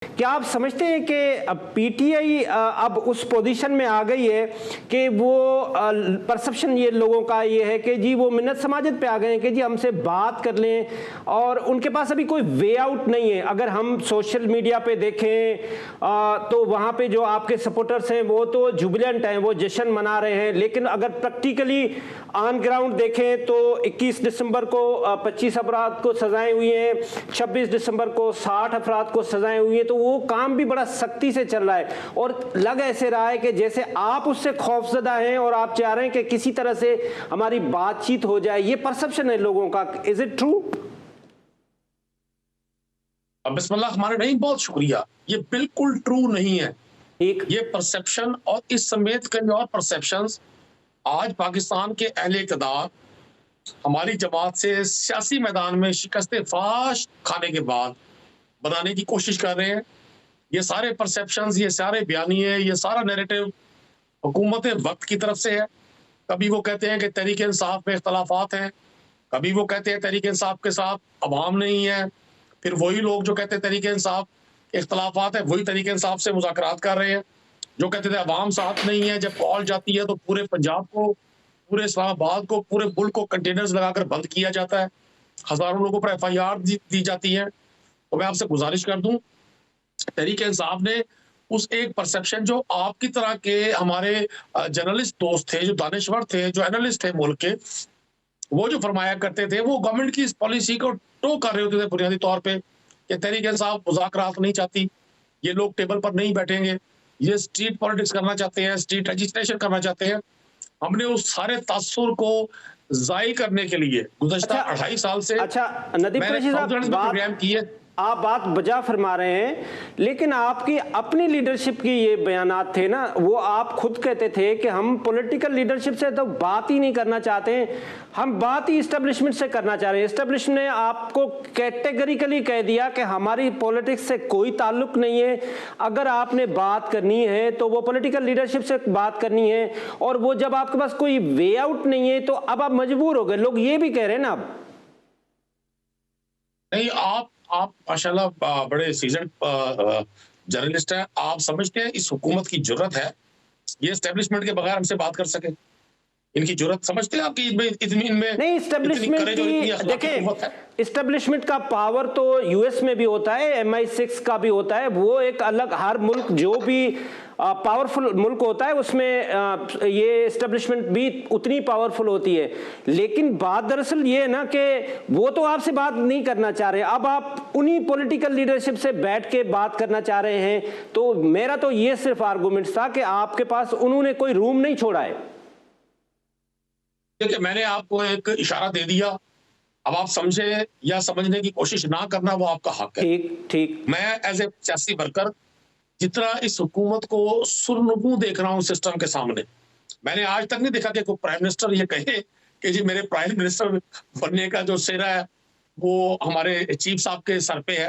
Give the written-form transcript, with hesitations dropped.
क्या आप समझते हैं कि अब पीटीआई अब उस पोजीशन में आ गई है कि वो परसेप्शन ये लोगों का ये है कि जी वो मिन्नत समाजत पे आ गए हैं कि जी हमसे बात कर लें, और उनके पास अभी कोई वे आउट नहीं है। अगर हम सोशल मीडिया पे देखें तो वहाँ पे जो आपके सपोर्टर्स हैं वो तो जुबिलेंट हैं, वो जश्न मना रहे हैं, लेकिन अगर प्रैक्टिकली ऑन ग्राउंड देखें तो 21 दिसंबर को 25 अफराद को सजाएं हुई हैं, 26 दिसंबर को 60 अफराद को सजाएं हुई हैं, तो वो काम भी बड़ा सख्ती से चल रहा है और लग ऐसे रहा है कि जैसे आप उससे खौफजदा हैं और आप चाह रहे हैं कि किसी तरह से हमारी बातचीत हो जाए। ये परसेप्शन है लोगों का, इज इट ट्रू? बिस्मिल्लाह हमारे नहीं, बहुत शुक्रिया। ये बिल्कुल ट्रू नहीं है। एक ये परसेप्शन और इस समेत कई और परसेप्शंस आज पाकिस्तान के अहले इक़्तिदार हमारी जमात से सियासी मैदान में शिकस्त फाश खाने के बाद बनाने की कोशिश कर रहे हैं। ये सारे परसेप्शंस, ये सारे बयानिए, ये सारा नैरेटिव हुकूमत वक्त की तरफ से है। कभी वो कहते हैं कि तहरीक इंसाफ में इख्तलाफात हैं, कभी वो कहते हैं तहरीक इंसाफ के साथ अवाम नहीं है, फिर वही लोग जो कहते हैं तहरीक इंसाफ इख्तलाफात है वही तहरीक इंसाफ से मुज़ाकरात कर रहे हैं। जो कहते थे अवाम साथ नहीं है, जब कॉल जाती है तो पूरे पंजाब को, पूरे इस्लामाबाद को, पूरे मुल्क को कंटेनर्स लगाकर बंद किया जाता है, हजारों लोगों पर FIR दी जाती है। तो मैं आपसे गुजारिश कर दूं, तहरीक इंसाफ ने उस एक परसेप्शन जो आपकी तरह के हमारे जर्नलिस्ट दोस्त थे, जो दानिश्वर थे, जो एनालिस्ट थे मुल्क के, वो जो फरमाया करते थे, वो गवर्नमेंट की इस पॉलिसी को टो कर रहे होते थे बुनियादी तौर पे कि तहरीक इंसाफ मुज़ाकरात नहीं चाहती, ये लोग टेबल पर नहीं बैठेंगे, ये स्ट्रीट पॉलिटिक्स करना चाहते हैं, स्ट्रीट रजिस्ट्रेशन करना चाहते हैं। हमने उस सारे तासुर को जायी करने के लिए गुज़श्ता 2.5 साल से नदीम मैंने कुरैशी साहब, प्रोग्राम किए। आप बात बजा फरमा रहे हैं, लेकिन आपकी अपनी लीडरशिप की ये बयानात थे ना, वो आप खुद कहते थे कि हम पॉलिटिकल लीडरशिप से तो बात ही नहीं करना चाहते हैं, हम बात ही इस्टेब्लिशमेंट से करना चाह रहे हैं। इस्टेब्लिशमेंट ने आपको कैटेगरिकली कह दिया कि हमारी पॉलिटिक्स से कोई ताल्लुक नहीं है, अगर आपने बात करनी है तो वो पॉलिटिकल लीडरशिप से बात करनी है, और वो जब आपके पास कोई वे आउट नहीं है तो अब आप मजबूर हो गए। लोग ये भी कह रहे हैं ना अब। नहीं, आप माशाल्लाह बड़े सीजन जर्नलिस्ट हैं। आप समझते हैं इस हुकूमत की जुर्रत है ये एस्टेब्लिशमेंट के बगैर हमसे बात कर सके? इनकी जुर्रत समझते हैं आपकी इनमें नहीं, इस्टेब्लिशमेंट की देखें, इस्टेब्लिशमेंट का पावर तो यूएस में भी होता है, MI6 का भी होता है, वो एक अलग, हर मुल्क जो भी पावरफुल मुल्क होता है उसमें ये इस्टेब्लिशमेंट भी उतनी पावरफुल होती है। लेकिन बात दरअसल ये है ना कि वो तो आपसे बात नहीं करना चाह रहे, अब आप उन्हीं पॉलिटिकल लीडरशिप से बैठ के बात करना चाह रहे हैं। तो मेरा तो ये सिर्फ आर्गूमेंट था कि आपके पास उन्होंने कोई रूम नहीं छोड़ा है। देखिए, मैंने आपको एक इशारा दे दिया, अब आप समझे या समझने की कोशिश ना करना वो आपका हक है। ठीक। मैं एज ए सियासी वर्कर जितना इस हुकूमत को सुरनगू देख रहा हूँ सिस्टम के सामने, मैंने आज तक नहीं देखा कि कोई प्राइम मिनिस्टर ये कहे कि जी मेरे प्राइम मिनिस्टर बनने का जो सेहरा है वो हमारे चीफ साहब के सर पे है।